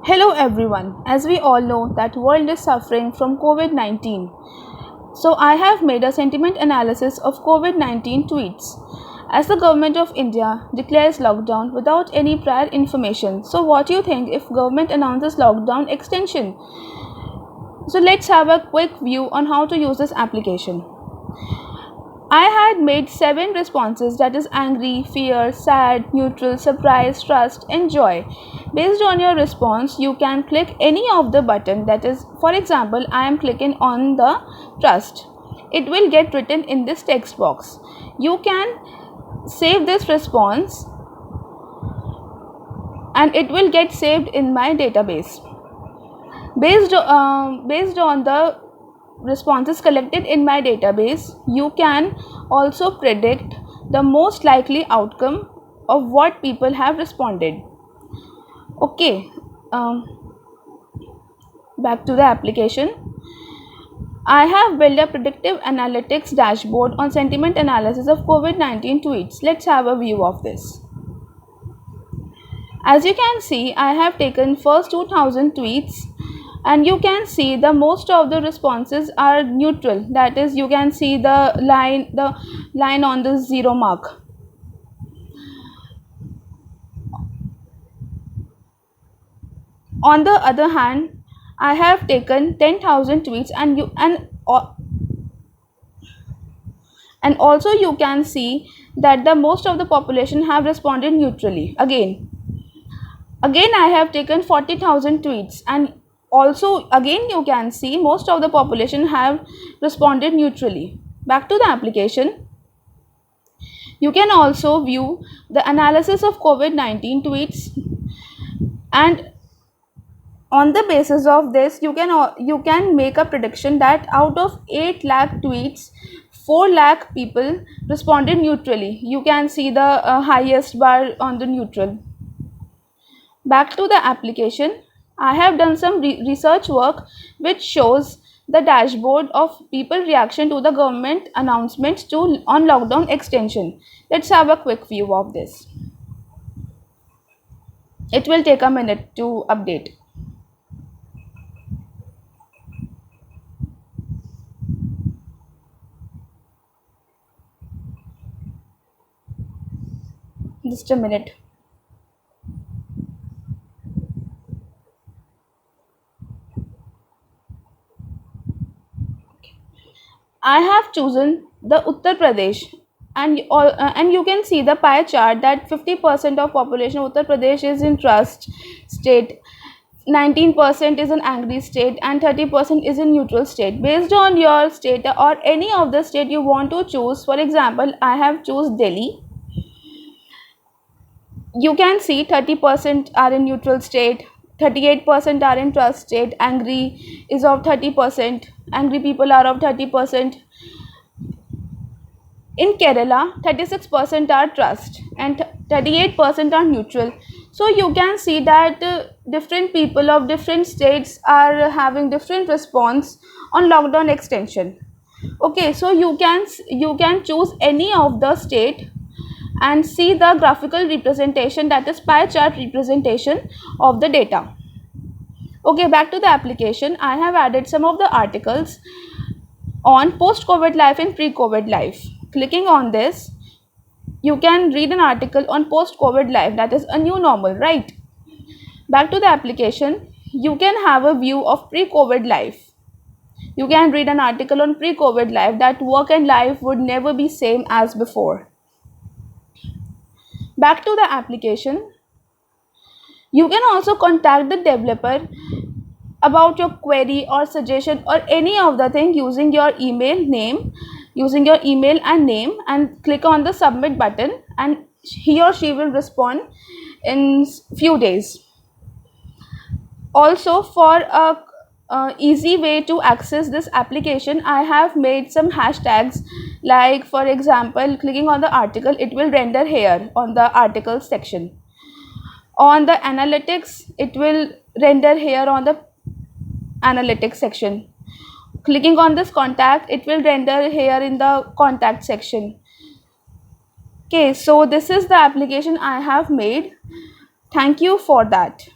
Hello everyone. As we all know that world is suffering from COVID-19. So I have made a sentiment analysis of COVID-19 tweets. As the government of India declares lockdown without any prior information. So what do you think if government announces lockdown extension? So let's have a quick view on how to use this application. I had made 7 responses, that is angry, fear, sad, neutral, surprise, trust and joy. Based on your response, you can click any of the button, that is, for example, I am clicking on the trust. It will get written in this text box. You can save this response and it will get saved in my database. Based on the responses collected in my database, you can also predict the most likely outcome of what people have responded. Okay, back to the application. I have built a predictive analytics dashboard on sentiment analysis of COVID-19 tweets. Let's have a view of this. As you can see, I have taken first 2000 tweets and you can see the most of the responses are neutral, that is, you can see the line on the zero mark. On the other hand, I have taken 10,000 tweets and also you can see that the most of the population have responded neutrally. Again I have taken 40,000 tweets and also again you can see most of the population have responded neutrally. Back to the application. You can also view the analysis of COVID-19 tweets, and on the basis of this you can make a prediction that out of 8 lakh tweets 4 lakh people responded neutrally. You can see the highest bar on the neutral. Back to the application, I have done some research work which shows the dashboard of people reaction to the government announcements on lockdown extension. Let's have a quick view of this. It will take a minute to update. Just a minute. I have chosen the Uttar Pradesh, and you can see the pie chart that 50% of population of Uttar Pradesh is in trust state, 19% is an angry state and 30% is in neutral state. Based on your state or any of the state you want to choose, for example, I have choose Delhi. You can see 30% are in neutral state, 38% are in trust state, angry is of 30%, angry people are of 30%. In Kerala, 36% are trust and 38% are neutral. So you can see that different people of different states are having different response on lockdown extension. Okay, so you can choose any of the state and see the graphical representation, that is pie chart representation of the data. Okay, back to the application. I have added some of the articles on post-COVID life and pre-COVID life. Clicking on this, you can read an article on post-COVID life, that is a new normal, right? Back to the application, you can have a view of pre-COVID life. You can read an article on pre-COVID life that work and life would never be same as before. Back to the application, you can also contact the developer about your query or suggestion or any of the thing using your email and name, and click on the submit button and he or she will respond in few days. Also, for a easy way to access this application, I have made some hashtags, like for example, clicking on the article, it will render here on the article section. On the analytics, it will render here on the analytics section. Clicking on this contact, it will render here in the contact section. Okay, so this is the application I have made. Thank you for that.